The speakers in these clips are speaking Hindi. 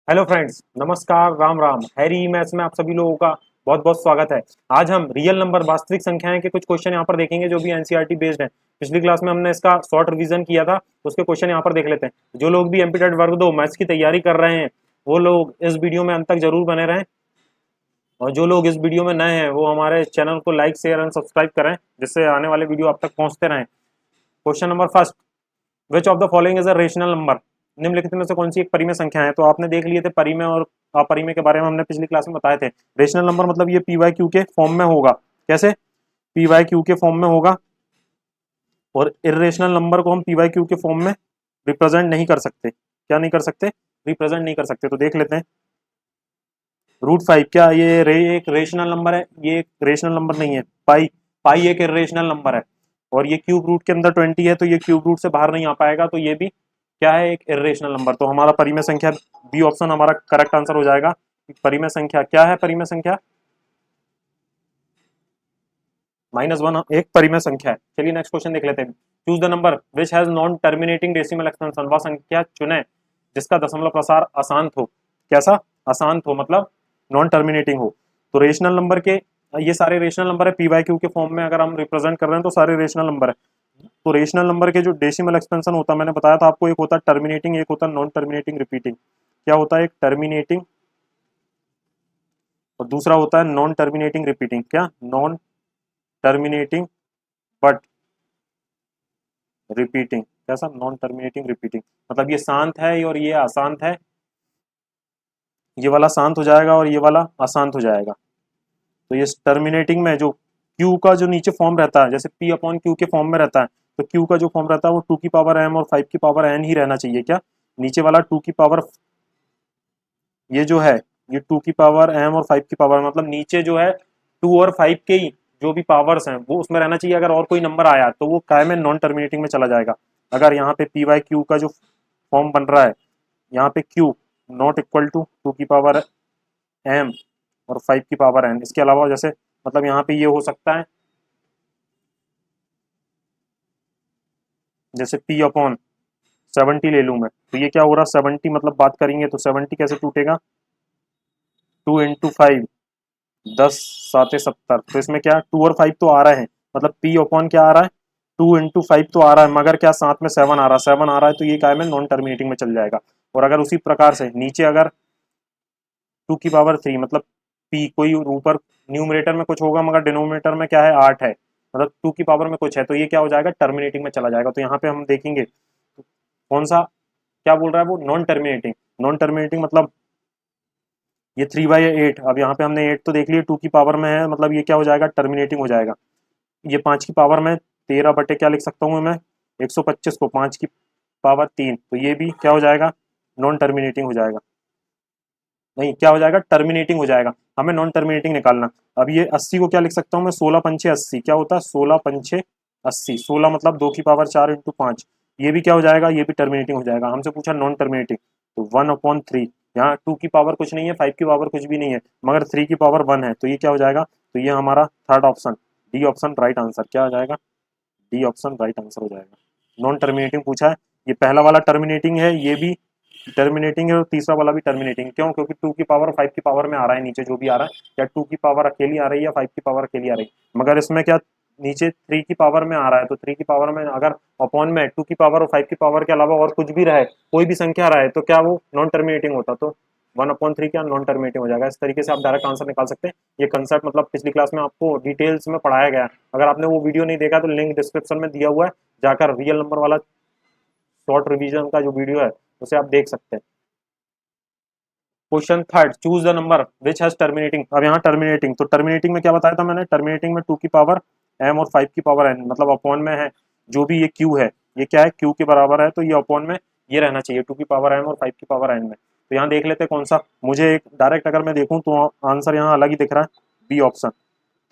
हेलो फ्रेंड्स, नमस्कार, राम राम। हैरी मैथ्स में आप सभी लोगों का बहुत बहुत स्वागत है। आज हम रियल नंबर वास्तविक संख्याएं के कुछ क्वेश्चन यहाँ पर देखेंगे जो भी एनसीईआरटी बेस्ड हैं। पिछली क्लास में हमने इसका शॉर्ट रिवीजन किया था, तो उसके क्वेश्चन यहाँ पर देख लेते हैं। जो लोग भी एमपीटेट वर्ग 2 मैथ्स की तैयारी कर रहे हैं वो लोग इस वीडियो में अंत तक जरूर बने रहें, और जो लोग इस वीडियो में नए हैं वो हमारे चैनल को लाइक शेयर एंड सब्सक्राइब करें, जिससे आने वाले वीडियो आप तक पहुंचते रहें। Question number first, which of the following is a rational number? निम्नलिखित में से कौन सी एक परिमेय संख्या है? तो आपने देख लिए थे परिमेय और अपरिमेय के बारे में, हमने पिछली क्लास में बताए थे। रेशनल नंबर मतलब ये पी वाई क्यू के फॉर्म में होगा। कैसे? पी वाई क्यू के फॉर्म में होगा। और इरेशनल नंबर को हम पी वाई क्यू के फॉर्म में रिप्रेजेंट नहीं कर सकते। क्या नहीं कर सकते? रिप्रेजेंट नहीं कर सकते। तो देख लेते हैं। √5 क्या ये एक रेशनल नंबर है? ये एक रेशनल नंबर नहीं है। पाई पाई एक इरेशनल नंबर है, और ये क्यूब रूट के अंदर 20 है, तो ये क्यूब रूट से बाहर नहीं आ पाएगा, तो ये भी क्या है? एक इरेशनल नंबर। तो हमारा परिमेय संख्या बी ऑप्शन हमारा करेक्ट आंसर हो जाएगा। परिमेय संख्या क्या है? परिमेय संख्या -1 एक परिमेय संख्या है। चलिए नेक्स्ट क्वेश्चन देख लेते हैं। Choose the number which has non terminating decimal extension. वह संख्या चुने जिसका दशमलव प्रसार अशांत हो। कैसा? अशांत हो, मतलब नॉन टर्मिनेटिंग हो। तो रेशनल नंबर के ये सारे रेशनल नंबर है। पी वाई क्यू के फॉर्म में अगर हम रिप्रेजेंट कर रहे हैं तो सारे रेशनल नंबर है। तो रेशनल नंबर के जो डेसिमल एक्सपेंशन होता है, मैंने बताया था आपको, एक होता है टर्मिनेटिंग, एक होता है नॉन टर्मिनेटिंग रिपीटिंग। क्या होता है? एक टर्मिनेटिंग और दूसरा होता है नॉन टर्मिनेटिंग रिपीटिंग। क्या? Non terminating but repeating. कैसा? नॉन टर्मिनेटिंग रिपीटिंग, मतलब ये शांत है और ये अशांत है। ये वाला शांत हो जाएगा और ये वाला अशांत हो जाएगा। तो ये टर्मिनेटिंग में जो क्यू का जो नीचे फॉर्म रहता है, जैसे पी अपॉन क्यू के फॉर्म में रहता है, तो क्यू का जो फॉर्म रहता है वो 2 की पावर m और 5 की पावर n ही रहना चाहिए। क्या? नीचे वाला 2 की पावर, ये जो है ये 2 की पावर m और 5 की पावर, मतलब नीचे जो है 2 और 5 के ही जो भी पावर्स हैं वो उसमें रहना चाहिए। अगर और कोई नंबर आया तो वो काय में नॉन टर्मिनेटिंग में चला जाएगा। अगर यहाँ पे पी वाई क्यू का जो फॉर्म बन रहा है, यहाँ पे क्यू नॉट इक्वल टू 2 की पावर m और 5 की पावर n, इसके अलावा जैसे मतलब यहाँ पे ये हो सकता है, जैसे p अपॉन 70 ले लूँ मैं, तो ये क्या हो रहा? 70 मतलब बात करेंगे तो 70 कैसे टूटेगा? 2 × 5, 10 7 70। तो इसमें क्या 2 और 5 तो आ रहे हैं, मतलब p अपॉन क्या आ रहा है? 2 × 5 तो आ रहा है, मगर क्या साथ में 7 आ रहा है? 7 आ रहा है, तो ये क्या में नॉन टर्मिनेटिंग में चल जाएगा। और अगर उसी प्रकार से नीचे अगर 2 की पावर 3, मतलब p कोई ऊपर न्यूमरेटर में कुछ होगा मगर डिनोमिनेटर में क्या है? 8 है, मतलब 2 की पावर में कुछ है, तो ये क्या हो जाएगा? टर्मिनेटिंग में चला जाएगा। तो यहाँ पे हम देखेंगे कौन सा क्या बोल रहा है वो? Non terminating. नॉन टर्मिनेटिंग मतलब ये 3/8, अब यहाँ पे हमने 8 तो देख लिया, 2 की पावर में है, मतलब ये क्या हो जाएगा? टर्मिनेटिंग हो जाएगा। ये 5 की पावर में 13 बटे क्या लिख सकता हूँ मैं? 125 को 5 की पावर 3, तो ये भी क्या हो जाएगा? नॉन टर्मिनेटिंग हो जाएगा। नहीं, क्या हो जाएगा? टर्मिनेटिंग हो जाएगा। हमें नॉन टर्मिनेटिंग निकालना। अब ये 80 को क्या लिख सकता हूँ मैं? 16 × 5 = 80। क्या होता है? 16 × 5 = 80। 16 मतलब 2 की पावर 4 × 5। ये भी क्या हो जाएगा? ये भी टर्मिनेटिंग हो जाएगा। हमसे पूछा नॉन टर्मिनेटिंग, तो 1/3। यहाँ 2 की पावर कुछ नहीं है, 5 की पावर कुछ भी नहीं है, मगर 3 की पावर 1 है, तो ये क्या हो जाएगा? तो ये हमारा third option, D option right answer. क्या हो जाएगा? डी ऑप्शन राइट आंसर हो जाएगा। नॉन टर्मिनेटिंग पूछा है, ये पहला वाला टर्मिनेटिंग है, ये भी टर्मिनेटिंग है, और तीसरा वाला भी टर्मिनेटिंग। क्यों? क्योंकि 2 की पावर 5 की पावर में आ रहा है, नीचे जो भी आ रहा है, या 2 की पावर अकेली आ रही है या 5 की पावर अकेली आ रही है। मगर इसमें क्या नीचे 3 की पावर में आ रहा है, तो 3 की पावर में अगर अपॉन में 2 की पावर और 5 की पावर के अलावा और कुछ भी रहे, कोई भी संख्या रहे, तो क्या वो नॉन टर्मिनेटिंग होता? तो 1/3 क्या नॉन टर्मिनेटिंग हो जाएगा। इस तरीके से आप डायरेक्ट आंसर निकाल सकते हैं। ये कंसेप्ट मतलब पिछली क्लास में आपको डिटेल्स में पढ़ाया गया है। अगर आपने वो वीडियो नहीं देखा तो लिंक डिस्क्रिप्शन में दिया हुआ है, जाकर रियल नंबर वाला शॉर्ट रिवीजन का जो वीडियो है उसे आप देख सकते हैं। Question third, choose the number which has terminating. अब यहाँ टर्मिनेटिंग, तो टर्मिनेटिंग में क्या बताया था मैंने? टर्मिनेटिंग में 2 की पावर m और 5 की पावर n, मतलब अपॉन में है। जो भी ये q है, ये क्या है? q के बराबर है, तो ये अपॉन में ये रहना चाहिए 2 की पावर m और 5 की पावर n में। तो यहाँ देख लेते हैं कौन सा। मुझे एक डायरेक्ट अगर मैं देखूँ तो आंसर यहाँ अलग ही दिख रहा है, बी ऑप्शन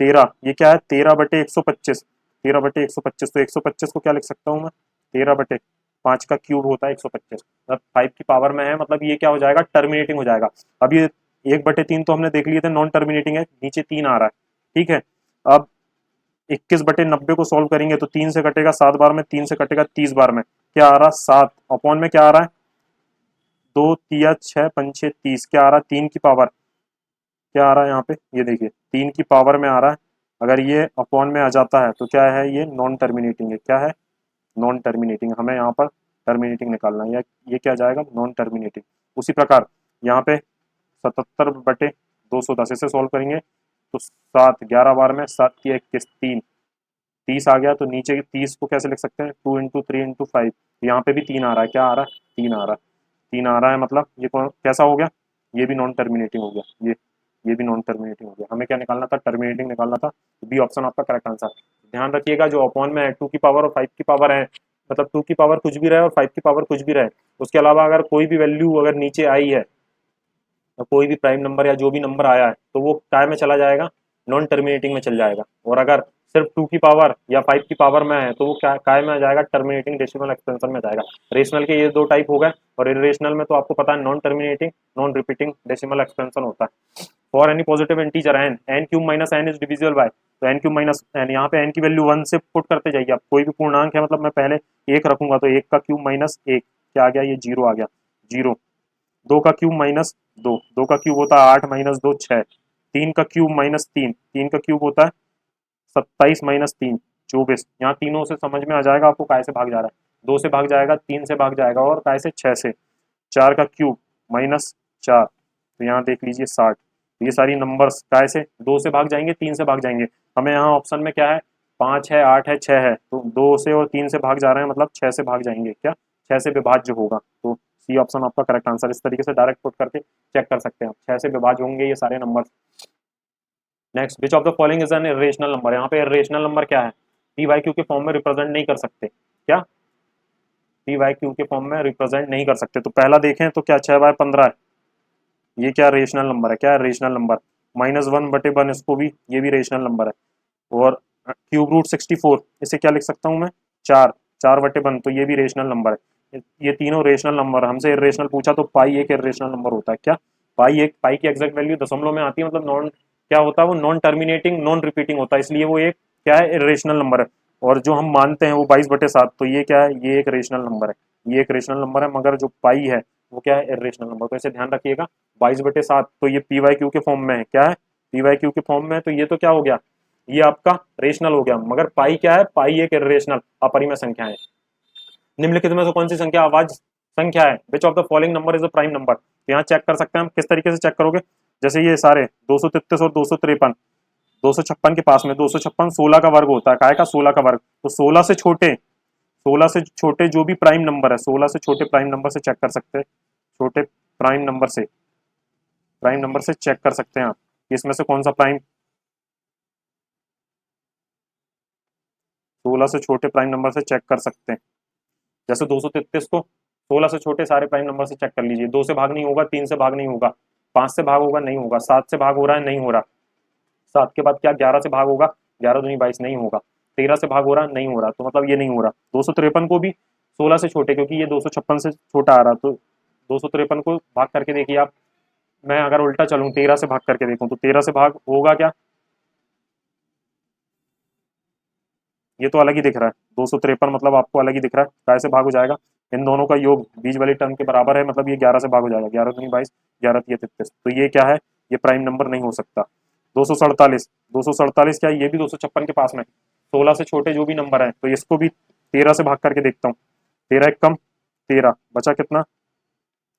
13। ये क्या है? 13/125। 13/125, तो 125 को क्या लिख सकता हूँ मैं? 13/5 का क्यूब होता है 125, मतलब 5 की पावर में है, मतलब ये क्या हो जाएगा? टर्मिनेटिंग हो जाएगा। अब ये 1/3 तो हमने देख लिए थे नॉन टर्मिनेटिंग है, नीचे 3 आ रहा है, ठीक है। अब 21/90 को सॉल्व करेंगे तो 3 से कटेगा 7 बार में, 3 से कटेगा 30 बार में, क्या आ रहा है? 7 अपॉन में क्या आ रहा है? दो तिया 6 पंचे 30, क्या आ रहा है 3 की पावर, क्या आ रहा है यहाँ पे, ये देखिए 3 की पावर में आ रहा है। अगर ये अपॉन में आ जाता है तो क्या है, ये नॉन टर्मिनेटिंग है, क्या है नॉन टर्मिनेटिंग। हमें यहाँ पर टर्मिनेटिंग निकालना है, या ये क्या जाएगा नॉन टर्मिनेटिंग। उसी प्रकार यहाँ पे 77/210 इसे सॉल्व करेंगे तो 7 11 बार में 7 की 21 3 30 आ गया। तो नीचे की 30 को कैसे लिख सकते हैं 2 × 3 × 5, यहाँ पे भी 3 आ रहा है, क्या आ रहा है 3 आ रहा है, 3 आ रहा है मतलब ये कैसा हो गया, ये भी नॉन टर्मिनेटिंग हो गया, ये भी नॉन टर्मिनेटिंग हो गया। हमें क्या निकालना था, टर्मिनेटिंग निकालना था। बी ऑप्शन आपका करेक्ट आंसर। ध्यान रखिएगा जो अपॉन में है 2 की पावर और 5 की पावर है, मतलब 2 की पावर कुछ भी रहे और 5 की पावर कुछ भी रहे, उसके अलावा अगर कोई भी वैल्यू अगर नीचे आई है तो कोई भी प्राइम नंबर या जो भी नंबर आया है तो वो काय में चला जाएगा, नॉन टर्मिनेटिंग में चल जाएगा। और अगर सिर्फ 2 की पावर या 5 की पावर में है तो वो क्या काय में आ जाएगा, टर्मिनेटिंग डेसिमल एक्सपेंशन में जाएगा। रेशनल के ये दो टाइप हो गए, और इरेशनल में तो आपको पता है non terminating non repeating decimal expansion होता है। For any positive integer n cube minus n is divisible by, तो एन क्यूब माइनस एन, यहाँ पे एन की वैल्यू 1 से पुट करते जाइए आप। कोई भी पूर्णांक है मतलब मैं पहले 1 रखूंगा तो 1 का क्यूब माइनस 1 क्या आ गया, ये 0 आ गया, 0। 2 का क्यूब माइनस 2, 2 का क्यूब होता है 8 माइनस 2 6, 3 का क्यूब माइनस 3, 3 का क्यूब होता है 27 माइनस 3 24। यहाँ तीनों से समझ में आ जाएगा आपको काय से भाग जा रहा है, 2 से भाग जाएगा, 3 से भाग जाएगा और काय से 6 से। 4 का क्यूब माइनस 4, तो यहाँ देख लीजिए 60। ये सारी नंबर्स काय से 2 से भाग जाएंगे, 3 से भाग जाएंगे। हमें यहाँ ऑप्शन में क्या है 5 है 8 है 6 है, तो 2 से और 3 से भाग जा रहे हैं मतलब 6 से भाग जाएंगे, क्या 6 से विभाज्य होगा। तो सी ऑप्शन आपका करेक्ट आंसर। इस तरीके से डायरेक्ट पुट करके चेक कर सकते हैं आप, 6 से विभाज्य होंगे ये सारे number. Next, which of the following is an irrational number. यहाँ पे इरेशनल नंबर क्या है, पी वाई क्यू के फॉर्म में रिप्रेजेंट नहीं कर सकते, क्या पी वाई क्यू के फॉर्म में रिप्रेजेंट नहीं कर सकते। तो पहला देखें तो क्या 6/15 है, ये क्या रेशनल नंबर है, क्या है रेशनल नंबर। -1/1 इसको भी, ये भी रेशनल नंबर है। और क्यूब रूट 64 इसे क्या लिख सकता हूँ मैं 4, 4/1, तो ये भी रेशनल नंबर है। ये तीनों रेशनल नंबर। हमसे इरेशनल पूछा तो पाई एक इरेशनल नंबर होता है, क्या पाई की एग्जैक्ट वैल्यू दशमलव में आती है, मतलब नॉन क्या होता है वो नॉन टर्मिनेटिंग नॉन रिपीटिंग होता है, इसलिए वो एक क्या है इरेशनल नंबर है। और जो हम मानते हैं वो 22/7, तो ये क्या है ये एक रेशनल नंबर है, ये एक रेशनल नंबर है। मगर जो पाई है वो क्या है इरेशनल नंबर, तो इसे ध्यान रखिएगा। 22/7 तो ये पी वाई क्यू के फॉर्म में है, क्या है पी वाई क्यू के फॉर्म में है, तो ये तो क्या हो गया ये आपका रेशनल हो गया। मगर पाई क्या है, पाई एक इरेशनल अपरिमेय संख्या है। निम्नलिखित में से कौन सी संख्या अभाज्य संख्या है, विच of the following number is a prime number. तो यहाँ चेक कर सकते हैं हम, किस तरीके से चेक करोगे, जैसे ये सारे 233 और 253, 256 के पास में 256 16 का वर्ग होता है, काय का 16 का वर्ग, तो 16 से छोटे जो भी प्राइम नंबर है, 16 से छोटे प्राइम नंबर से चेक कर सकते हैं, छोटे प्राइम नंबर से चेक कर सकते हैं आप इसमें से कौन सा प्राइम, 16 से छोटे प्राइम नंबर से चेक कर सकते हैं। जैसे 233 को 16 से छोटे सारे प्राइम नंबर से चेक कर लीजिए, 2 से भाग नहीं होगा, 3 से भाग नहीं होगा, 5 से भाग होगा नहीं होगा, 7 से भाग हो रहा है नहीं हो रहा, 7 के बाद क्या 11 से भाग होगा, 11 दूनी 22 नहीं होगा, 13 से भाग हो रहा नहीं हो रहा, तो मतलब ये नहीं हो रहा। 253 को भी 16 से छोटे, क्योंकि ये 256 से छोटा आ रहा, तो 253 को भाग करके देखिए आप। मैं अगर उल्टा चलूं 13 से भाग करके देखूं तो 13 से भाग होगा क्या, ये तो अलग ही दिख रहा है 253, मतलब आपको अलग ही दिख रहा है, कैसे भाग हो जाएगा, इन दोनों का योग बीच वाली टर्म के बराबर है, मतलब ये 11 से भाग हो जाएगा, 11 दूनी 22, 11 तिया 33, तो ये क्या है ये प्राइम नंबर नहीं हो सकता। 247 क्या है, ये भी 256 के पास में, 16 से छोटे जो भी नंबर है, तो इसको भी 13 से भाग करके देखता हूँ, 13 एक कम 13 बचा कितना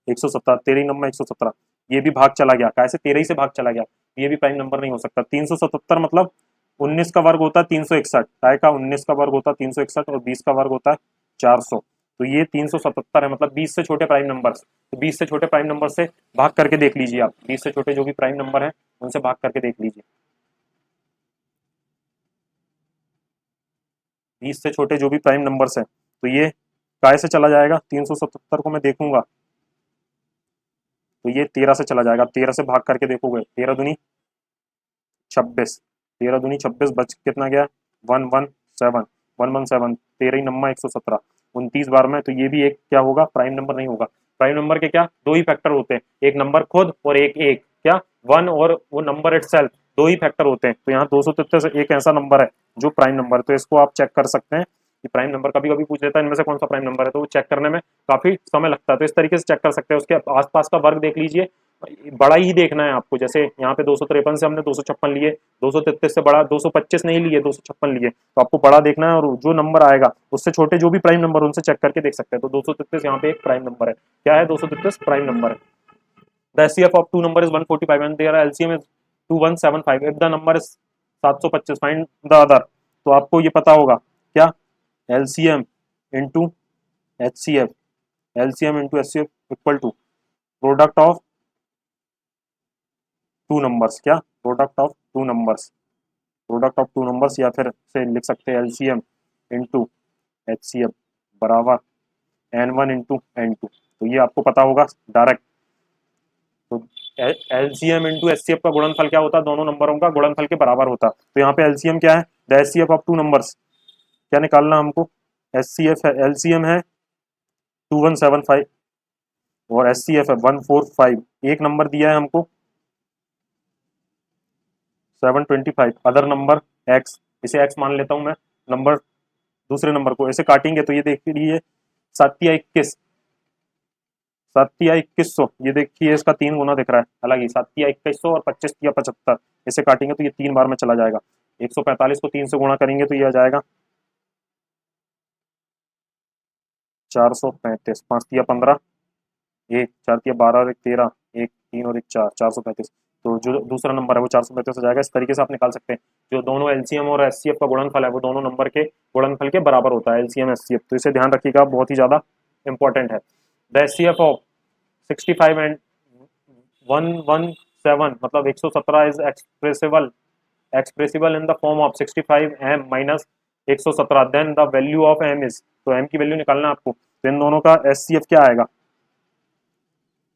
117, 13 नंबर 117, ये भी भाग चला गया, कैसे 13 ही से भाग चला गया, ये भी प्राइम नंबर नहीं हो सकता। 377 मतलब 19 का वर्ग होता है 361, काय का 19 का वर्ग होता है 361 और 20 का वर्ग होता है 400, तो ये 377 है, मतलब 20 से छोटे प्राइम नंबर, तो 20 से छोटे प्राइम नंबर से भाग करके देख लीजिए आप, 20 से छोटे जो भी प्राइम नंबर है उनसे भाग करके देख लीजिए, 20 से छोटे जो भी प्राइम नंबर्स है, तो ये काय से चला जाएगा, 377 को मैं देखूंगा तो ये 13 से चला जाएगा, 13 से भाग करके देखोगे 13 दूनी 26, 13 दूनी 26 बच कितना गया 117, 117, 13 नंबर 117, 29 बार में, तो ये भी एक क्या होगा प्राइम नंबर नहीं होगा। प्राइम नंबर के क्या दो ही फैक्टर होते हैं, एक नंबर खुद और एक एक क्या वन, और वो नंबर इटसेल्फ, दो ही फैक्टर होते हैं। तो यहाँ 233 एक ऐसा नंबर है जो प्राइम नंबर, तो इसको आप चेक कर सकते हैं कि प्राइम नंबर कभी कभी पूछ लेता है इनमें से कौन सा प्राइम नंबर है, तो वो चेक करने में काफी समय लगता है। तो इस तरीके से चेक कर सकते हैं। उसके आसपास का वर्ग देख लीजिए, बड़ा ही देखना है आपको। जैसे यहाँ पे 253 से हमने 256 लिए, 233 से बड़ा 225 नहीं लिए, 256 लिए, तो आपको बड़ा देखना है, और जो नंबर आएगा उससे छोटे जो भी प्राइम नंबर उनसे चेक करके देख सकते हैं। तो 233 यहाँ पे एक प्राइम नंबर है। क्या है? 233 प्राइम नंबर है। The HCF of two number is 145 and their LCM is 2175 if the number is 725 find the other. तो आपको ये पता होगा क्या, LCM into HCF, LCM into HCF equal to product of two numbers. क्या? Product of two numbers, product of two numbers, या फिर से लिख सकते हैं एलसीएम इंटू एचसीएफ बराबर n1 इंटू n2। तो ये आपको पता होगा डायरेक्ट। तो एलसीएम इंटू एचसीएफ का गुणनफल क्या होता है? दोनों नंबरों का गुणनफल के बराबर होता। तो यहाँ पे एलसीएम क्या है? The HCF of two numbers. क्या निकालना हमको? एचसीएफ है, एलसीएम है 2175 और एचसीएफ है 145। एक नंबर दिया है हमको 725, अदर नंबर x, इसे x मान लेता हूं मैं। नंबर दूसरे नंबर को ऐसे काटेंगे तो ये देखिए 7 या 21, 7 या 2100, ये देखिए इसका 3 गुना दिख रहा है अलग ही, 7 या 2100 और 25 या 75, इसे काटेंगे तो ये 3 बार में चला जाएगा। 145 को 3 से गुणा करेंगे तो ये आ जाएगा 435, 5 या 15, 1 4 या 12 और 1 13, 1 3 और 1 4, 435। तो जो दूसरा नंबर है वो 435 हो जाएगा। इस तरीके से आप निकाल सकते हैं। जो दोनों एलसीएम और एचसीएफ का गुणनफल है वो दोनों नंबर के गुणनफल के बराबर होता है, एलसीएम एचसीएफ। तो इसे ध्यान रखिएगा, बहुत ही ज्यादा इंपॉर्टेंट है। द एचसीएफ ऑफ 65 एंड 117 मतलब 117 is expressible, expressible in the form of 65m minus 117, then the value of m is. तो m की वैल्यू निकालना है आपको। तो इन दोनों का एचसीएफ क्या आएगा?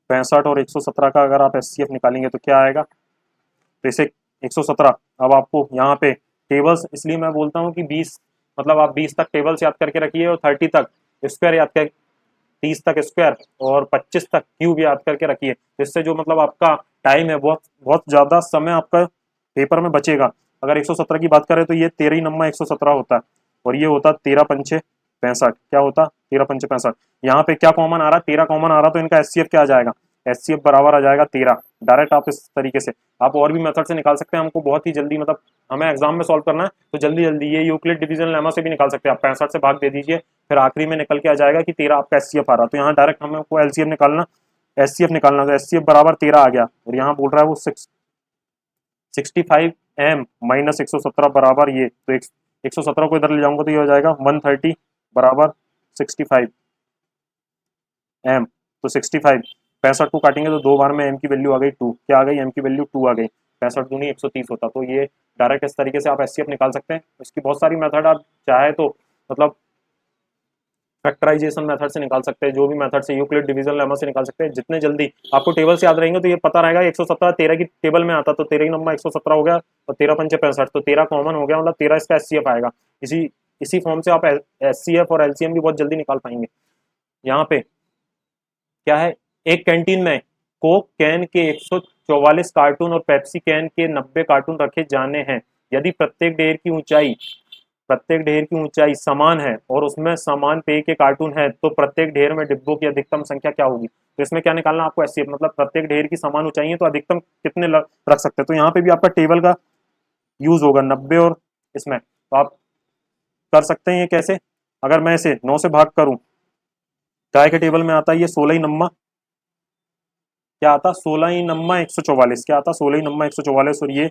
65 और 117 का अगर आप एचसीएफ निकालेंगे तो क्या आएगा? तो इसे 117। अब आपको यहाँ पे टेबल्स, इसलिए मैं बोलता हूँ कि 20 मतलब आप 20 तक टेबल्स याद करके रखिए और 30 तक स्क्वायर याद कर, 30 तक स्क्वायर और 25 तक क्यूब याद करके रखिए। इससे जो मतलब आपका टाइम है बहुत बहुत ज्यादा समय आपका पेपर में बचेगा। अगर 117 की बात करें तो ये 13 नंबर 117 होता है और ये होता 13 पंचे 65। क्या होता? 13 पंचे 65। यहाँ पे क्या कॉमन आ रहा है? 13 कॉमन आ रहा, तो इनका एचसीएफ क्या आ जाएगा? एचसीएफ बराबर आ जाएगा 13। डायरेक्ट आप इस तरीके से आप और भी मेथड से निकाल सकते हैं। हमको बहुत ही जल्दी मतलब हमें एग्जाम में सॉल्व करना है तो जल्दी जल्दी ये यूक्लिड डिवीजन लेमा से भी निकाल सकते हैं। आप 65 से भाग दे दीजिए, फिर आखिरी में निकल के आ जाएगा कि 13 आपका एचसीएफ आ रहा। तो यहाँ डायरेक्ट हमको एलसीएफ निकालना, एचसीएफ निकालना, तो एचसीएफ बराबर 13 आ गया। और यहाँ बोल रहा है वो 65m माइनस 117 बराबर ये, तो 117 को इधर ले जाऊंगा तो ये हो जाएगा 130 बराबर 65m। तो 65 65 को काटेंगे तो 2 बार में m की वैल्यू आ गई 2। क्या आ गई? m की वैल्यू 2 आ गई। 65 दूनी 130 होता। तो ये डायरेक्ट इस तरीके से आप एचसीएफ निकाल सकते हैं। इसकी बहुत सारी मेथड आप चाहे तो मतलब फैक्टराइजेशन मेथड से निकाल सकते हैं, जो भी मेथड से यूक्लिड डिवीजन लेमा से निकाल सकते हैं। जितने जल्दी आपको टेबल से याद रहेंगे तो ये पता रहेगा 117 13 की टेबल में आता तो 13 नंबर 117 हो गया और 13 पंचे 65, तो 13 कॉमन हो गया, मतलब 13 इसका एचसीएफ आएगा। इसी फॉर्म से आप एचसीएफ और एलसीएम भी बहुत जल्दी निकाल पाएंगे। यहाँ पे क्या है? एक कैंटीन में कोक कैन के 144 कार्टून और पेप्सी कैन के 90 कार्टून रखे जाने हैं। यदि प्रत्येक ढेर की ऊंचाई समान है और उसमें समान पेय के कार्टून है तो प्रत्येक ढेर में डिब्बों की अधिकतम संख्या क्या होगी? तो इसमें क्या निकालना आपको? एचसीएफ, मतलब प्रत्येक ढेर की समान ऊंचाई है तो अधिकतम कितने रख सकते हैं। तो यहाँ पे भी आपका टेबल का यूज होगा 90 और इसमें। तो आप कर सकते हैं ये कैसे? अगर मैं इसे 9 से भाग करूं, गाय के टेबल में आता है ये 16 ही नम्मा, क्या आता? 16 ही नम्मा 144। क्या आता? 16 ही नम्मा 144 और ये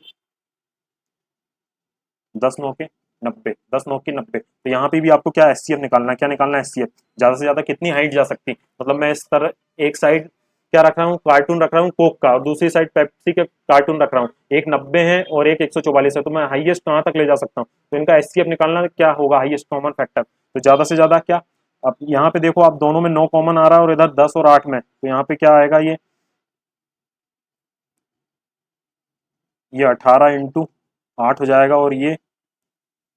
10 9 के 90, 10 9 के 90। तो यहाँ पे भी आपको क्या एचसीएफ निकालना है? क्या निकालना है एचसीएफ? ज्यादा से ज्यादा कितनी हाइट जा सकती, मतलब मैं इस तरह एक साइड क्या रख रहा हूँ? कार्टून रख रहा हूँ कोक का और दूसरी साइड पेप्सी के कार्टून रख रहा हूँ। एक 90 है और एक 144 है, तो मैं हाईएस्ट कहाँ तक ले जा सकता हूँ? तो इनका एचसीएफ निकालना क्या होगा? Highest common factor. तो ज्यादा से ज्यादा क्या, अब यहाँ पे देखो आप दोनों में 9 कॉमन आ रहा है और इधर 10 और 8 में, तो यहाँ पे क्या आएगा? ये 18 इंटू 8 हो जाएगा और ये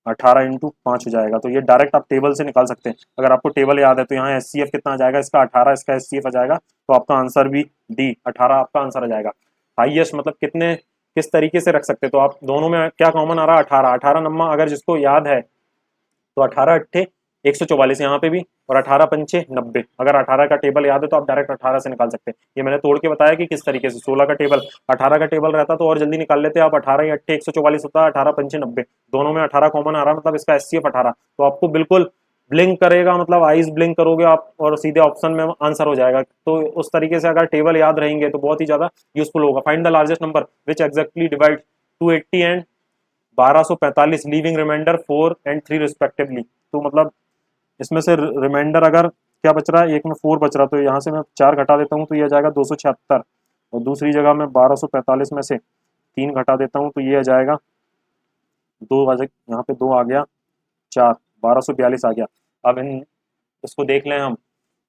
18 इंटू 5 हो जाएगा। तो ये डायरेक्ट आप टेबल से निकाल सकते हैं। अगर आपको टेबल याद है तो यहाँ एचसीएफ कितना आ जाएगा? इसका 18, इसका एचसीएफ आ जाएगा। तो आपका आंसर भी डी 18 आपका आंसर आ जाएगा। हाईएस्ट मतलब कितने किस तरीके से रख सकते हैं? तो आप दोनों में क्या कॉमन आ रहा है? 18 18 नंबर अगर जिसको याद है तो 18 अट्ठे 144 यहाँ पे भी, और 18 पंचे 90। अगर 18 का टेबल याद है तो आप डायरेक्ट 18 से निकाल सकते हैं। ये मैंने तोड़ के बताया कि किस तरीके से। 16 का टेबल, 18 का टेबल रहता तो और जल्दी निकाल लेते आप। 18 या 8 144 होता है, 18 पंचे 90, दोनों में 18 कॉमन आ रहा है, मतलब इसका एचसीएफ 18। तो आपको बिल्कुल ब्लिंक करेगा, मतलब आईज ब्लिंक करोगे आप और सीधे ऑप्शन में आंसर हो जाएगा। तो उस तरीके से अगर टेबल याद रहेंगे तो बहुत ही ज्यादा यूजफुल होगा। Find the largest number which exactly divide 280 and 1245, leaving remainder 4 and 3 respectively. तो मतलब इसमें से रिमाइंडर अगर क्या बच रहा है, एक में 4 बच रहा, तो यहाँ से मैं 4 घटा देता हूँ तो ये आ जाएगा 276, और दूसरी जगह में 1245 में से 3 घटा देता हूँ तो ये आ जाएगा 2, यहाँ पे 2 आ गया, 4, 1242 आ गया। अब इन इसको देख लें हम,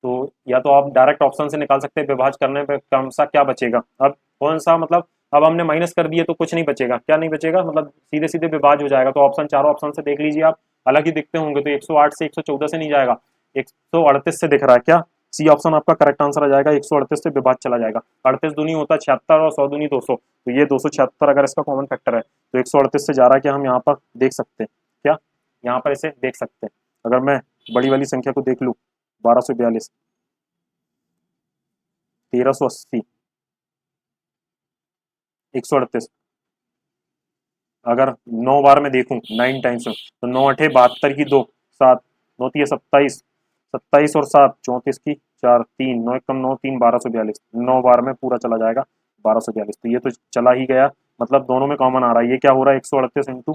तो या तो आप डायरेक्ट ऑप्शन से निकाल सकते हैं, विभाज्य करने पे कौन सा क्या बचेगा। अब कौन सा, मतलब अब हमने माइनस कर दिए तो कुछ नहीं बचेगा। क्या नहीं बचेगा, मतलब सीधे सीधे विभाज्य हो जाएगा। तो ऑप्शन, चारों ऑप्शन से देख लीजिए आप, अलग ही दिखते होंगे। तो 108 से 114 से नहीं जाएगा, 138 से दिख रहा है। क्या सी ऑप्शन आपका करेक्ट आंसर आ जाएगा, 138 से विभाज्य चला जाएगा। 38 दूनी होता है 76 और 100 दूनी 200, तो ये 276 अगर इसका कॉमन फैक्टर है तो 138 से जा रहा है। क्या हम यहाँ पर देख सकते हैं, क्या यहाँ पर इसे देख सकते हैं। अगर मैं बड़ी वाली संख्या को देख लूँ, 1242, 1380, 138, अगर 9 बार में देखूं 9 टाइम्स में, तो 9 अठे 72 की 2, 7, 9 तिया 27, 27 और 7 34 की 4, 3, 9 कम 9 3, 1242, 9 बार में पूरा चला जाएगा 1242। तो ये तो चला ही गया, मतलब दोनों में कॉमन आ रहा है। ये क्या हो रहा है, 138 इंटू,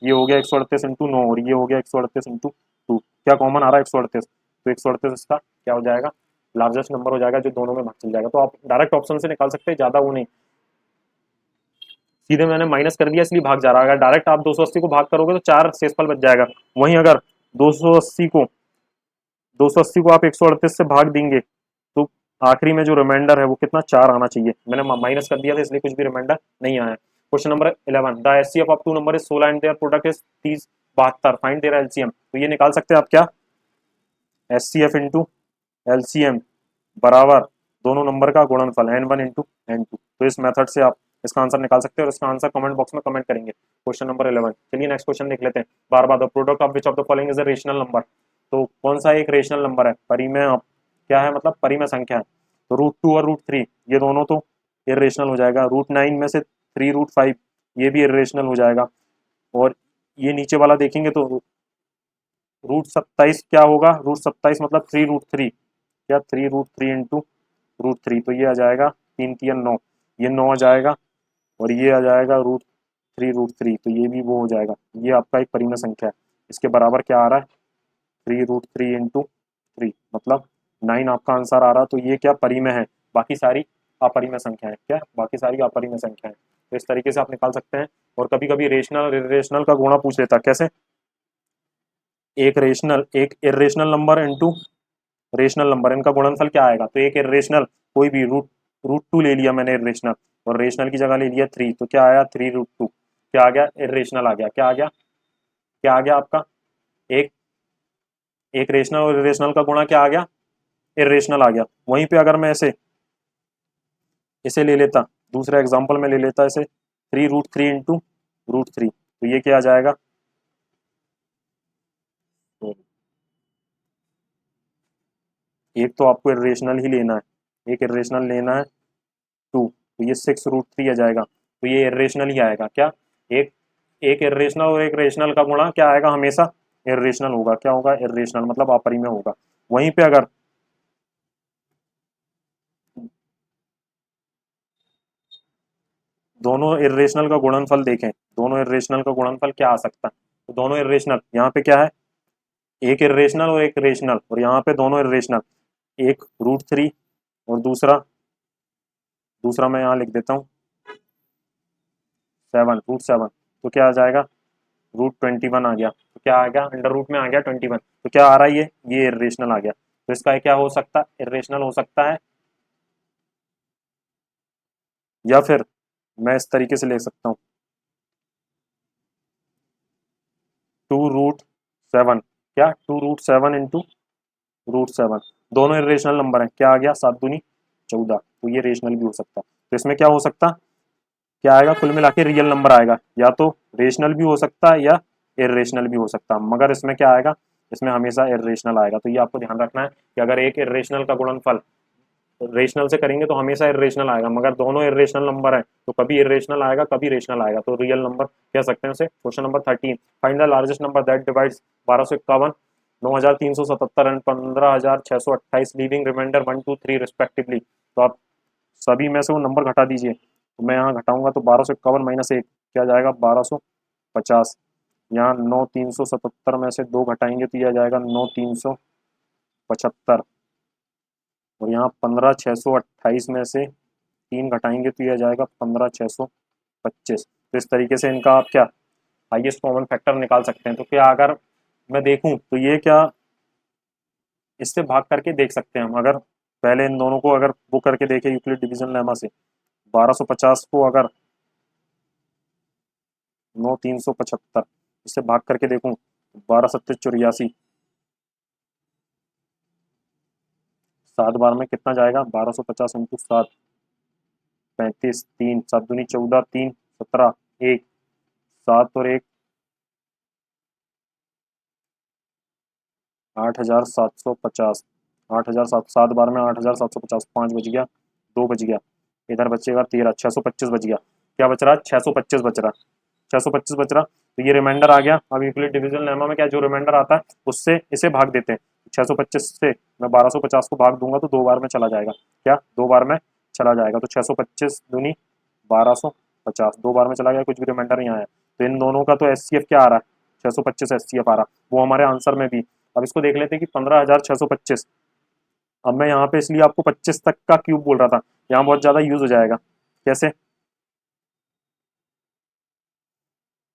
ये हो गया 138 इंटू 9, और ये हो गया 138 इंटू 2। क्या कॉमन आ रहा है, 138। तो 138 इसका क्या हो जाएगा, लार्जेस्ट नंबर हो जाएगा जो दोनों में भाग चल जाएगा। तो आप डायरेक्ट ऑप्शन से निकाल सकते हैं, ज्यादा वो नहीं। सीधे मैंने माइनस कर दिया इसलिए भाग जा रहा है। अगर डायरेक्ट आप 280 को भाग करोगे तो 4 शेषफल बच जाएगा। वहीं अगर 280 को 280 को आप 138 से भाग देंगे तो आखिरी में जो रिमाइंडर है वो कितना, 4 आना चाहिए। मैंने माइनस कर दिया था इसलिए कुछ भी रिमाइंडर नहीं आया। Question number 11, the HCF of two number is 16 and their product is 30 72, find their LCM. तो ये निकाल सकते हैं आप, क्या एचसीएफ इंटू एलसीएम बराबर दोनों नंबर का गुणनफल n1 इंटू n2। तो इस मेथड से आप इसका आंसर निकाल सकते हैं, और इसका आंसर कमेंट बॉक्स में कमेंट करेंगे। Question number 11। चलिए नेक्स्ट क्वेश्चन देख लेते हैं। बार बार, the product of which of the following is a rational number. तो कौन सा एक रेशनल नंबर है, परिमेय क्या है, मतलब परिमेय संख्या है। तो √2 और √3 ये दोनों तो इरेशनल हो जाएगा। √9 में से 3 √5 ये भी इरेशनल हो जाएगा। और ये नीचे वाला देखेंगे तो √27 क्या होगा, √27 मतलब 3 √3, क्या 3 √3 इंटू √3, तो ये आ जाएगा 3 3 9, ये 9 आ जाएगा, और ये आ जाएगा √3 तो ये भी वो हो जाएगा। ये आपका एक परिमेय संख्या है। इसके बराबर क्या आ रहा है, 3 √3 इंटू 3, मतलब 9 आपका आंसर आ रहा है। तो ये क्या परिमेय है, बाकी सारी अपरिमेय संख्या है। क्या बाकी सारी अपरिमेय संख्या है। तो इस तरीके से आप निकाल सकते हैं। और कभी कभी रेशनल और इरेशनल का गुणा पूछ लेता, कैसे, एक irrational number into rational number, इनका गुणनफल क्या आएगा। तो एक इरेशनल कोई भी √2 ले लिया मैंने इरेशनल, और रेशनल की जगह ले लिया 3, तो क्या आया 3 √2, क्या आ गया, इरेशनल आ गया। क्या आ गया, क्या आ गया आपका, एक एक रेशनल और इरेशनल का गुणा क्या आ गया, इरेशनल आ गया। वहीं पे अगर मैं इसे इसे ले लेता, दूसरा एग्जाम्पल में ले लेता इसे, 3 √3 इंटू √3, तो ये क्या आ जाएगा, एक तो आपको इरेशनल ही लेना है, एक इरेशनल लेना है 2, तो ये 6 √3 आ जाएगा। तो ये इरेशनल ही आएगा। क्या एक एक इरेशनल और एक रेशनल का गुणा क्या आएगा, हमेशा इरेशनल होगा। क्या होगा, इरेशनल मतलब अपरिमेय होगा। वहीं पे अगर दोनों इरेशनल का गुणनफल देखें, दोनों इरेशनल का गुणनफल क्या आ सकता है, तो दोनों इरेशनल, यहाँ पे क्या है, एक इरेशनल और एक रेशनल, और यहाँ पे दोनों इरेशनल, एक √3 और दूसरा दूसरा मैं यहाँ लिख देता हूँ 7, √7, तो क्या आ जाएगा, √21 आ गया। तो क्या आ गया, अंडर रूट में आ गया 21, तो क्या आ रहा है, ये इरेशनल आ गया। तो इसका क्या हो सकता है, इरेशनल हो सकता है, या फिर मैं इस तरीके से ले सकता हूँ 2 √7, क्या 2 √7 इंटू √7, दोनों इरेशनल नंबर है। क्या आ गया, 7 दूनी 14, तो ये रेशनल भी हो सकता है। तो इसमें क्या हो सकता, क्या आएगा, कुल मिला के रियल नंबर आएगा, या तो रेशनल भी हो सकता है या इरेशनल भी हो सकता है। मगर इसमें क्या आएगा, इसमें हमेशा इर्रेशनल आएगा। तो ये आपको ध्यान रखना है कि अगर एक इर्रेशनल का गुणनफल रेशनल से करेंगे तो हमेशा इर्रेशनल आएगा, मगर दोनों इर्रेशनल नंबर है तो कभी इर्रेशनल आएगा कभी रेशनल आएगा, तो रियल नंबर कह सकते हैं उसे। Question number 13, find the largest number that divides 1251, 9377 and 15628 leaving remainder 1 2 3 respectively. तो आप सभी में से वो नंबर घटा दीजिए। तो मैं यहाँ घटाऊंगा तो 1251 माइनस 1 क्या जाएगा 1250। यहाँ 9377 में से 2 घटाएंगे तो यह जाएगा 9375। और यहाँ 15628 में से 3 घटाएंगे तो यह जाएगा 15625। तो इस तरीके से इनका आप क्या हाईएस्ट कॉमन फैक्टर निकाल सकते हैं। तो क्या अगर मैं देखूं तो ये क्या इससे भाग करके देख सकते हैं हम। अगर पहले इन दोनों को अगर वो करके देखें यूक्लिड डिवीजन लेमा से, 1250 को अगर 9375 इससे भाग करके देखूं, 12 7 84, 7 बार में कितना जाएगा 1250 इंटू 7, 35, 3 7 दूनी 14, 3 17, 1 7 और 1 8750, 7 बार में 8750, 5 बज गया, 2 बज गया, इधर बचेगा 13, 625 बच गया। क्या बच रहा है 625 बच रहा, 625 बच रहा। तो ये रिमाइंडर आ गया। अब यूक्लिड डिवीजन लेमा में क्या जो रिमाइंडर आता है उससे इसे भाग देते हैं। 625 से मैं 1250 को भाग दूंगा तो 2 बार में चला जाएगा, क्या 2 बार में चला जाएगा। तो 625 दूनी 1250, 2 बार में चला गया, कुछ भी रिमाइंडर नहीं आया। तो इन दोनों का तो एचसीएफ क्या आ रहा है 625 एचसीएफ आ रहा, वो हमारे आंसर में भी। अब इसको देख लेते हैं कि 15625। अब मैं यहाँ पे इसलिए आपको 25 तक का क्यूब बोल रहा था, यहाँ बहुत ज्यादा यूज हो जाएगा। कैसे,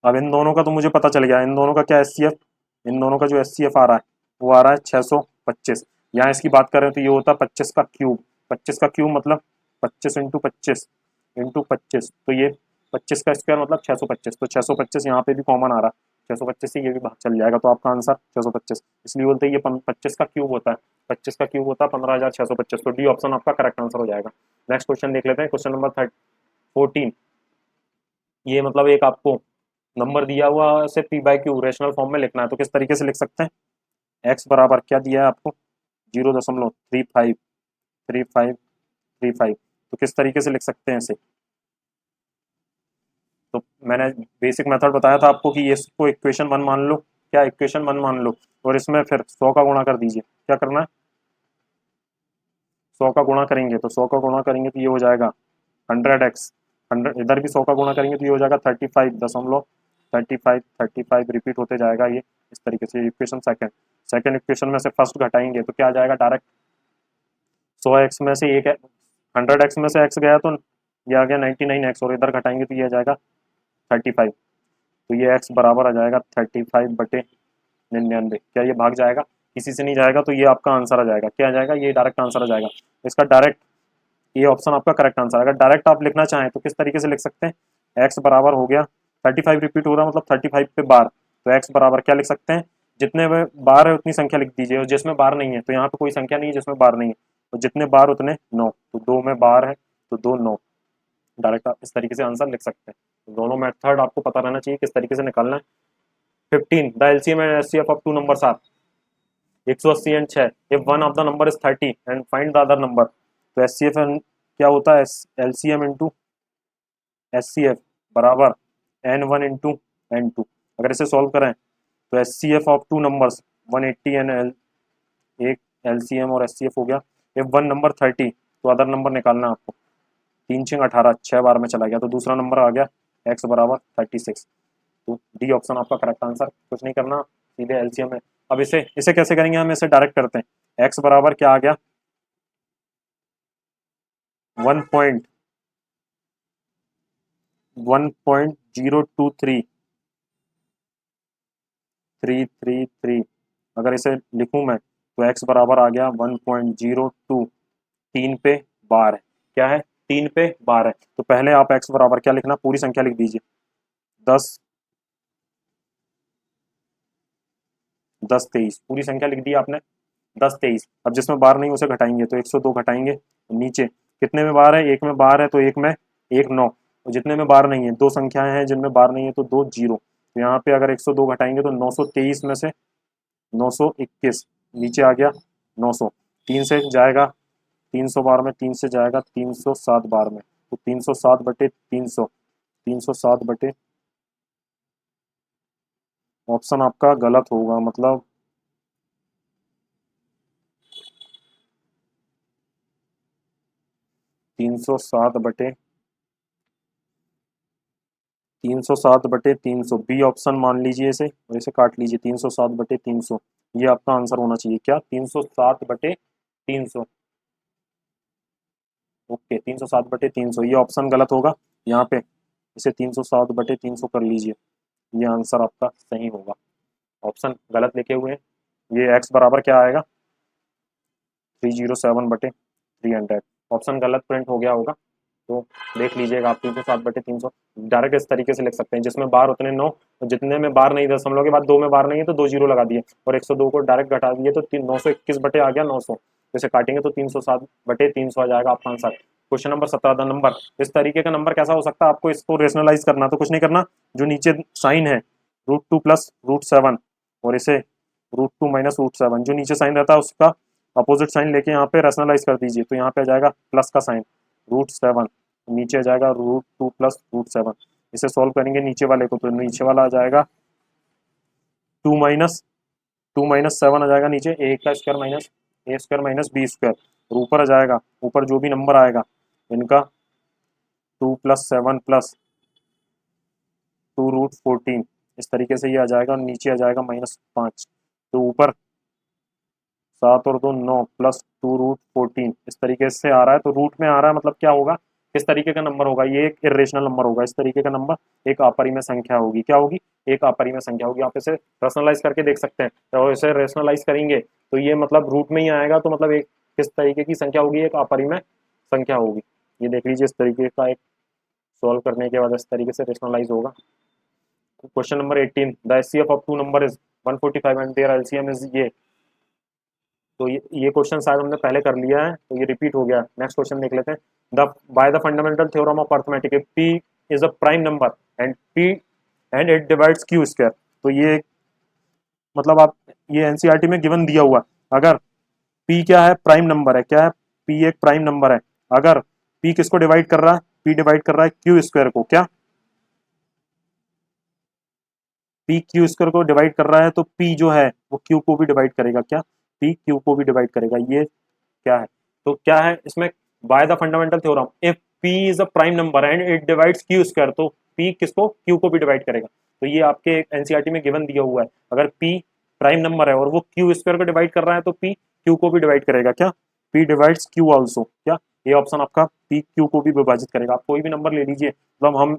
अब इन दोनों का तो मुझे पता चल गया, इन दोनों का क्या एचसीएफ, इन दोनों का जो एचसीएफ आ रहा है वो आ रहा है 625। यहाँ इसकी बात करें तो ये होता है 25 का क्यूब, 25 का क्यूब मतलब 25 इंटू 25 इंटू 25, तो ये 25 का स्क्वायर मतलब 625। तो 625 यहाँ पे भी कॉमन आ रहा है, 625 से ये भी भाग चल जाएगा, तो आपका आंसर 625। इसलिए बोलते हैं ये 25 का क्यूब होता है, 25 का क्यूब होता है 15625। तो डी ऑप्शन आपका करेक्ट आंसर हो जाएगा। नेक्स्ट क्वेश्चन देख लेते हैं, क्वेश्चन नंबर 14। ये मतलब एक आपको नंबर दिया हुआ से P by Q rational form में लिखना है। तो किस तरीके से लिख सकते हैं, एक्स बराबर क्या दिया है आपको 0.353535। तो किस तरीके से लिख सकते हैं इसे। तो मैंने बेसिक मेथड बताया था आपको कि ये इसको इक्वेशन 1 मान लो, क्या इक्वेशन 1 मान लो, और इसमें फिर 100 का गुणा कर दीजिए। क्या करना है 100 का गुणा करेंगे, तो 100 का गुणा करेंगे तो ये हो जाएगा 100x, 100 इधर भी 100 का गुणा करेंगे तो ये हो जाएगा 35.35 रिपीट होते जाएगा ये इस तरीके से। इक्वेशन सेकंड इक्वेशन में से फर्स्ट घटाएंगे तो क्या आ जाएगा डायरेक्ट 100x में से एक 100x में से x गया तो ये आ गया 99x, और इधर घटाएंगे तो ये आ जाएगा 35। तो ये x बराबर आ जाएगा 35/99। क्या ये भाग जाएगा, किसी से नहीं जाएगा, तो ये आपका आंसर आ जाएगा। क्या आ जाएगा, ये डायरेक्ट आंसर आ जाएगा। इसका डायरेक्ट ये ऑप्शन आपका करेक्ट आंसर। अगर डायरेक्ट आप लिखना चाहें तो किस तरीके से लिख सकते हैं, x बराबर हो गया 35 रिपीट हो रहा मतलब 35 पे बार, तो x बराबर क्या लिख सकते हैं, जितने बार है उतनी संख्या लिख दीजिए, और जिसमें बार नहीं है तो यहाँ पे कोई संख्या नहीं है जिसमें बार नहीं है, तो जितने बार उतने 9, तो 2 में बार है तो 2 9। डायरेक्ट आप इस तरीके से आंसर लिख सकते हैं। तो दोनों मेथड आपको पता रहना चाहिए किस तरीके से निकालना है। 15 the LCM and HCF of two numbers are 180 and 6 if one of the number is 30 and find the other number. तो एचसीएफ क्या होता है, एलसीएम इंटू एचसीएफ बराबर n1 इंटू n2। अगर इसे सॉल्व करें तो HCF of two numbers 180 and एक एलसीएम और एचसीएफ हो गया। इफ वन नंबर 30 तो अदर नंबर निकालना है आपको, 3 6 18, 6 बार में चला गया तो दूसरा नंबर आ गया x बराबर 36। तो डी ऑप्शन आपका करेक्ट आंसर, कुछ नहीं करना सीधे एलसीएम है। अब इसे इसे कैसे करेंगे, हम इसे डायरेक्ट करते हैं। x बराबर क्या आ गया 1.0333। अगर इसे लिखूं मैं तो x बराबर आ गया 1.02, 3 पे बार है, क्या है 3 पे बार है। तो पहले आप x बराबर क्या लिखना, पूरी संख्या लिख दीजिए 10 10 23, पूरी संख्या लिख दी आपने 10 23। अब जिसमें बार नहीं उसे घटाएंगे तो 102 घटाएंगे, तो नीचे कितने में बार है, एक में बार है तो एक में 1 9, और जितने में बार नहीं है, दो संख्याएं हैं जिनमें बार नहीं है तो 2 0। तो यहाँ पे अगर 102 घटाएंगे तो 923 में से 921 नीचे आ गया 900, 3 से जाएगा 300 बार में, 3 से जाएगा 307 बार में, तो 307 बटे 300, 307 बटे, ऑप्शन आपका गलत होगा, मतलब 307 बटे 300 बी ऑप्शन मान लीजिए इसे, और इसे काट लीजिए, 307 बटे 300, ये आपका आंसर होना चाहिए क्या, 307 बटे 300। ओके, 307 बटे 300 ये ऑप्शन गलत होगा यहाँ पे, इसे 307 बटे 300 कर लीजिए, ये आंसर आपका सही होगा, ऑप्शन गलत लिखे हुए हैं। ये एक्स बराबर क्या आएगा, 307 बटे 300, ऑप्शन गलत प्रिंट हो गया होगा, तो देख लीजिएगा आप, 307 बटे 300 डायरेक्ट इस तरीके से लिख सकते हैं, जिसमें बार उतने 9, और जितने में बार नहीं, दशमलव के बाद 2 में बार नहीं है तो 2 जीरो लगा दिए, और 102 को डायरेक्ट घटा दिए तो 921 बटे आ गया 900, जैसे काटेंगे तो 307 बटे 300 आ जाएगा आपका आंसर। क्वेश्चन नंबर 17 नंबर, इस तरीके का नंबर कैसा हो सकता है, आपको इसको रेशनलाइज करना, तो कुछ नहीं करना, जो नीचे साइन है √2 प्लस √7, और इसे √2 माइनस √7, जो नीचे साइन रहता है उसका अपोजिट साइन लेके यहाँ पे रेशनलाइज कर दीजिए, तो यहाँ पे आ जाएगा प्लस का साइन √7, नीचे आ जाएगा √2 प्लस √7, इसे सॉल्व करेंगे नीचे वाले को, तो नीचे वाला आ जाएगा 2 माइनस 7 आ जाएगा नीचे, ए का स्क्वायर माइनस ए स्क्वायर माइनस बी स्क्वायर, और ऊपर आ जाएगा, ऊपर जो भी नंबर आएगा इनका 2 + 7 + 2 √14, इस तरीके से ये आ जाएगा, और नीचे आ जाएगा -5, तो ऊपर 7 और 2 9 प्लस 2 √14 इस तरीके से आ रहा है, तो रूट में आ रहा है, मतलब क्या होगा, किस तरीके का नंबर होगा, ये एक इरेशनल नंबर होगा, इस तरीके का नंबर एक अपरिमेय संख्या होगी, क्या होगी, एक अपरिमेय संख्या होगी, आप इसे रेशनलाइज करके देख सकते हैं, तो इसे रेशनलाइज करेंगे तो ये मतलब रूट में ही आएगा, तो मतलब एक किस तरीके की संख्या होगी, एक अपरिमेय संख्या होगी, ये देख लीजिए, इस तरीके का एक सॉल्व करने के बाद इस तरीके से रेशनलाइज होगा। Question number 18, the HCF of two number is 145 and their LCM is ये, तो ये क्वेश्चन शायद हमने पहले कर लिया है, तो ये रिपीट हो गया, नेक्स्ट क्वेश्चन देख लेते हैं। The by the fundamental theorem of arithmetic, P is a prime number and it divides Q square, तो ये मतलब आप, ये एनसीईआरटी में गिवन दिया हुआ, अगर पी क्या है, प्राइम नंबर है, क्या है, पी एक प्राइम नंबर है, अगर पी किसको डिवाइड कर रहा है, पी डिवाइड कर रहा है क्यू स्क्वायर को, क्या पी क्यू स्क्वायर को डिवाइड कर रहा है, तो पी जो है वो क्यू को भी डिवाइड करेगा, क्या पी क्यू को भी डिवाइड करेगा, ये क्या है, तो क्या है इसमें, by the fundamental theorem if P is a prime number and it divides Q square, तो पी किसको, क्यू को भी डिवाइड करेगा, तो ये आपके एनसीईआरटी में गिवन दिया हुआ है, अगर पी प्राइम नंबर है और वो क्यू स्क्वायर को डिवाइड कर रहा है, तो पी क्यू को भी डिवाइड करेगा, क्या पी डिवाइड्स क्यू ऑल्सो, क्या ये ऑप्शन आपका पी क्यू को भी विभाजित करेगा। आप कोई भी नंबर ले लीजिए, मतलब हम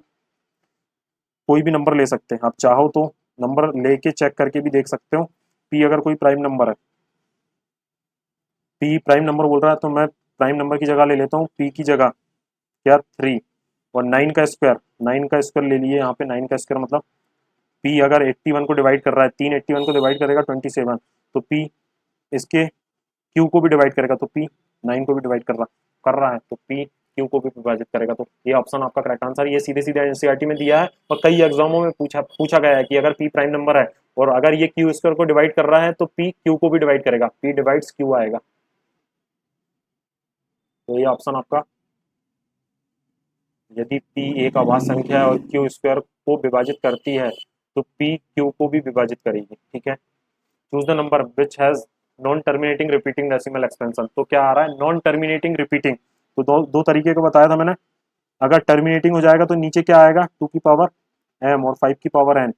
कोई भी नंबर ले सकते हैं, आप चाहो तो नंबर लेके चेक करके भी देख सकते हो, पी अगर कोई प्राइम नंबर है, पी प्राइम नंबर बोल रहा है, तो मैं प्राइम नंबर की जगह ले लेता हूँ, पी की जगह क्या 3, और 9 का स्क्वायर ले लिए यहाँ पे, 9 का स्क्वायर मतलब पी अगर 81 को डिवाइड कर रहा है, 3 81 को डिवाइड करेगा 27, तो पी इसके क्यू को भी डिवाइड करेगा, तो पी 9 को भी डिवाइड कर रहा है, तो पी क्यू को भी विभाजित करेगा, तो ये ऑप्शन आपका करेक्ट आंसर, ये सीधे सीधे एनसीईआरटी में दिया है, और कई एग्जामों में पूछा गया है कि अगर पी प्राइम नंबर है और अगर ये क्यू स्क्वायर को डिवाइड कर रहा है, तो पी क्यू को भी डिवाइड करेगा, पी डिवाइड्स क्यू आएगा, तो ये ऑप्शन आपका, यदि p एक अभाज्य संख्या है और क्यू स्क्वायर को विभाजित करती है, तो p q को भी विभाजित करेगी, ठीक है। Choose the number which has non terminating repeating decimal expansion, तो क्या आ रहा है, नॉन टर्मिनेटिंग रिपीटिंग, तो दो तरीके का बताया था मैंने, अगर टर्मिनेटिंग हो जाएगा तो नीचे क्या आएगा, 2 की पावर m और 5 की पावर n,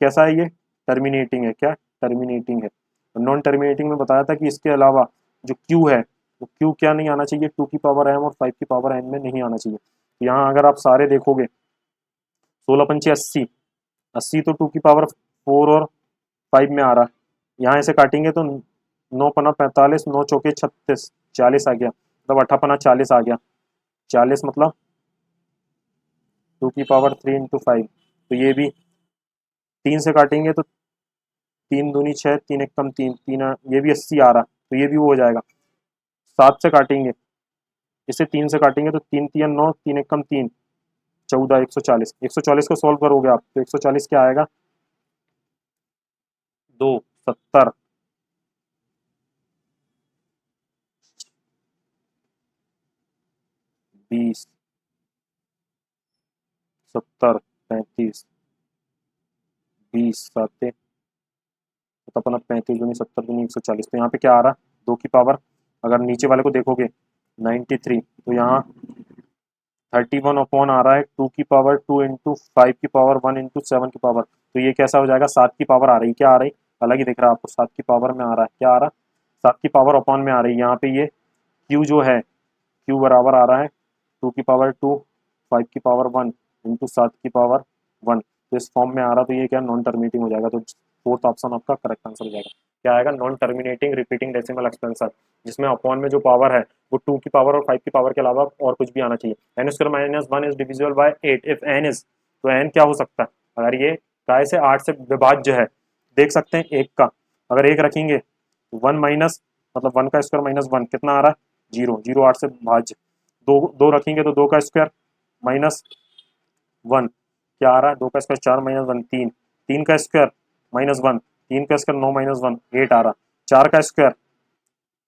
कैसा है ये, टर्मिनेटिंग है, क्या टर्मिनेटिंग है। नॉन टर्मिनेटिंग में बताया था कि इसके अलावा जो क्यू है, वो क्यू क्या नहीं आना चाहिए, 2 की पावर m और 5 की पावर n में नहीं आना चाहिए। यहाँ अगर आप सारे देखोगे, 16 × 5 = 80, 80 तो 2 की पावर 4 और 5 में आ रहा है, यहाँ इसे काटेंगे तो 9×5 = 45, 9×4 = 36, 40 आ गया, मतलब 8×5 = 40 आ गया, 40 मतलब 2 की पावर 3 × 5, तो ये भी 3 से काटेंगे तो 3 दूनी 6, 3 एक कम 3, 3 ये भी 80 आ रहा, तो ये भी वो हो जाएगा। 7 से काटेंगे, इसे 3 से काटेंगे तो 3 3 9, 3 एक कम 3, 14, 140 को सॉल्व करोगे आप, तो 140 क्या आएगा, 2 70, 20, 70, 35, 20, 7, तो अपना 35 दूनी 70 दूनी 140, तो यहाँ पे क्या आ रहा है 2 की पावर, अगर नीचे वाले को देखोगे 93, तो यहाँ 31 अपॉन आ रहा है 2 की पावर 2 इंटू 5 की पावर 1 इंटू 7 की पावर, तो ये कैसा हो जाएगा 7 की पावर आ रही, क्या आ रही, अलग ही दिख रहा है आपको, 7 की पावर में आ रहा है, क्या आ रहा है 7 की पावर अपॉन में आ रही है, यहाँ पे ये Q जो है Q बराबर आ रहा है 2 की पावर 2, 5 की पावर 1 इंटू 7 की पावर 1, तो इस फॉर्म में आ रहा, तो ये क्या नॉन टर्मिनेटिंग हो जाएगा, तो फोर्थ ऑप्शन आपका करेक्ट आंसर हो जाएगा, क्या आएगा non terminating repeating decimal expansion, जिसमें अपॉन में जो पावर है वो 2 की पावर और 5 की पावर के अलावा और कुछ भी आना चाहिए। N square minus 1 is divisible by 8 if n is, तो एन क्या हो सकता है, अगर ये काय से 8 से विभाज्य है, देख सकते हैं एक का, अगर एक रखेंगे तो 1 माइनस मतलब 1 का स्क्वायर माइनस 1 कितना आ रहा है 0, 0 8 से भाज्य, दो दो रखेंगे तो 2 का स्क्वायर माइनस 1 क्या आ रहा है, 2 का स्क्वायर 4 माइनस 1 3, 3 का स्क्वायर माइनस 1, 3 का स्क्वायर 9 माइनस 1 8 आ रहा, 4 का स्क्वायर,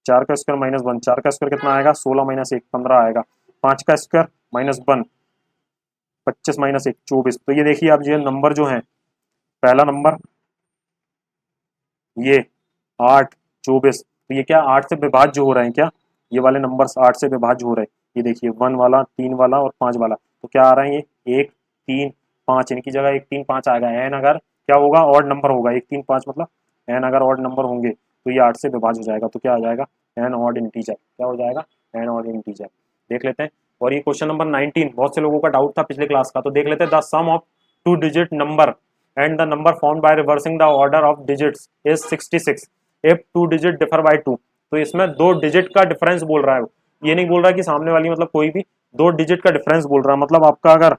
4 का स्क्वायर माइनस 1, 4 का स्क्वायर कितना आएगा 16 माइनस 1 15 आएगा, 5 का स्क्वायर माइनस 1 25 माइनस 1 24, तो ये देखिए आप ये नंबर जो है, पहला नंबर ये 8 24, तो ये क्या 8 से विभाज्य हो रहे हैं क्या, ये वाले नंबर्स 8 से विभाज्य हो रहे हैं, ये देखिए 1 वाला 3 वाला और 5 वाला, तो क्या आ रहे हैं ये 1 3 5, इनकी जगह 1 3 5 आएगा, एन अगर क्या होगा ऑड नंबर होगा 1 3 5 मतलब एन अगर ऑड नंबर होंगे तो ये 8 से विभाज्य हो जाएगा, तो क्या आ जाएगा एन ऑड इंटीजर, क्या हो जाएगा एन ऑड इंटीजर, देख लेते हैं। और ये क्वेश्चन नंबर 19 बहुत से लोगों का डाउट था पिछले क्लास का, तो देख लेते हैं, the sum of 2 digit number and the number formed by reversing the order of digits is 66 if 2 digit differ by 2, तो इसमें 2 डिजिट का डिफरेंस बोल रहा है, ये नहीं बोल रहा कि सामने वाली मतलब कोई भी 2 डिजिट का डिफरेंस बोल रहा है, मतलब आपका अगर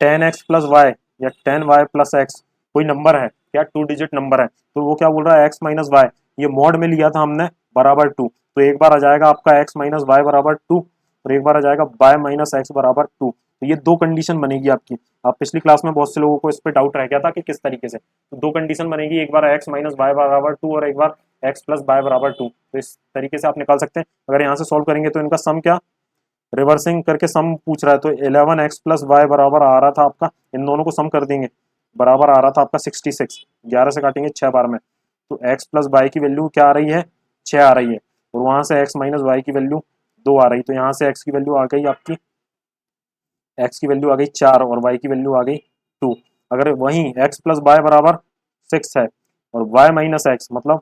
10x प्लस वाई या 10y प्लस एक्स कोई नंबर है क्या 2 डिजिट नंबर है, तो वो क्या बोल रहा है x माइनस वाई, ये मॉड में लिया था हमने बराबर 2, तो एक बार आ जाएगा आपका x माइनस वाई बराबर 2 और एक बार आ जाएगा y माइनस एक्स बराबर 2, तो ये दो कंडीशन बनेगी आपकी। आप पिछली क्लास में बहुत से लोगों को इस पर डाउट रह गया था कि किस तरीके से, तो दो कंडीशन बनेगी, एक बार x माइनस वाई बराबर 2 और एक बार x प्लस वाई बराबर 2, तो इस तरीके से आप निकाल सकते हैं। अगर यहाँ से सॉल्व करेंगे तो इनका सम क्या रिवर्सिंग करके सम पूछ रहा है, तो 11x प्लस वाई बराबर आ रहा था आपका, इन दोनों को सम कर देंगे, बराबर आ रहा था आपका 66, 11 से काटेंगे 6 बार में, तो x प्लस वाई की वैल्यू क्या आ रही है 6 आ रही है, और वहां से x माइनस वाई की वैल्यू 2 आ रही, तो यहाँ से x की वैल्यू आ गई आपकी, x की वैल्यू आ गई 4 और y की वैल्यू आ गई 2। अगर वहीं x प्लस वाई बराबर 6 है और y माइनस एक्स मतलब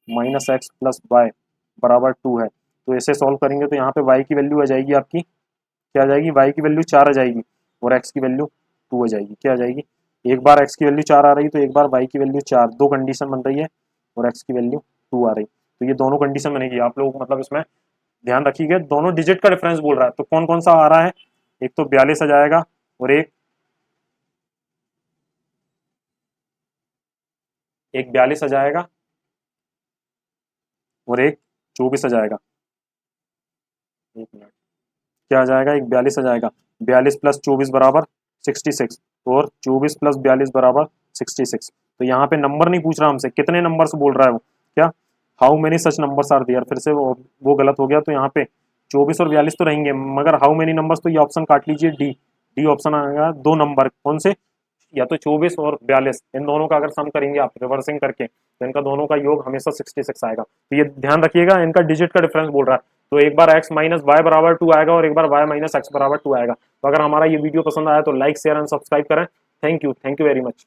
माइनस एक्स प्लस वाई बराबर 2 है, तो इसे सॉल्व करेंगे तो यहाँ पे y की वैल्यू आ जाएगी आपकी, क्या आ जाएगी y की वैल्यू 4 आ जाएगी और x की वैल्यू 2 आ जाएगी, क्या आ जाएगी, एक बार x की वैल्यू 4 आ रही तो एक बार y की वैल्यू 4, दो कंडीशन बन रही है और x की वैल्यू 2 आ रही, तो ये दोनों कंडीशन बनेगी। आप लोग मतलब इसमें ध्यान रखिएगा, दोनों डिजिट का डिफरेंस बोल रहा है, तो कौन कौन सा आ रहा है, एक तो 42 आ जाएगा और एक 42 आ जाएगा और एक 24 आ जाएगा, एक मिनट, क्या आ जाएगा एक 42 आ जाएगा, 42 प्लस 24 बराबर 66 और 24 प्लस 42 बराबर 66, तो यहाँ पे नंबर नहीं पूछ रहा हमसे, कितने नंबर से बोल रहा है वो, क्या how many such numbers are there, फिर से वो गलत हो गया, तो यहाँ पे 24 और 42 तो रहेंगे मगर हाउ मेनी नंबर्स, तो ये ऑप्शन काट लीजिए डी, डी ऑप्शन आएगा, दो नंबर कौन से, या तो 24 और 42, इन दोनों का अगर सम करेंगे आप रिवर्सिंग करके तो इनका दोनों का योग हमेशा 66 आएगा, तो ये ध्यान रखिएगा, इनका डिजिट का डिफरेंस बोल रहा है, तो एक बार x माइनस वाई बराबर 2 आएगा और एक बार y माइनस एक्स बराबर 2 आएगा। तो अगर हमारा ये वीडियो पसंद आया तो लाइक शेयर एंड सब्सक्राइब करें। Thank you very much.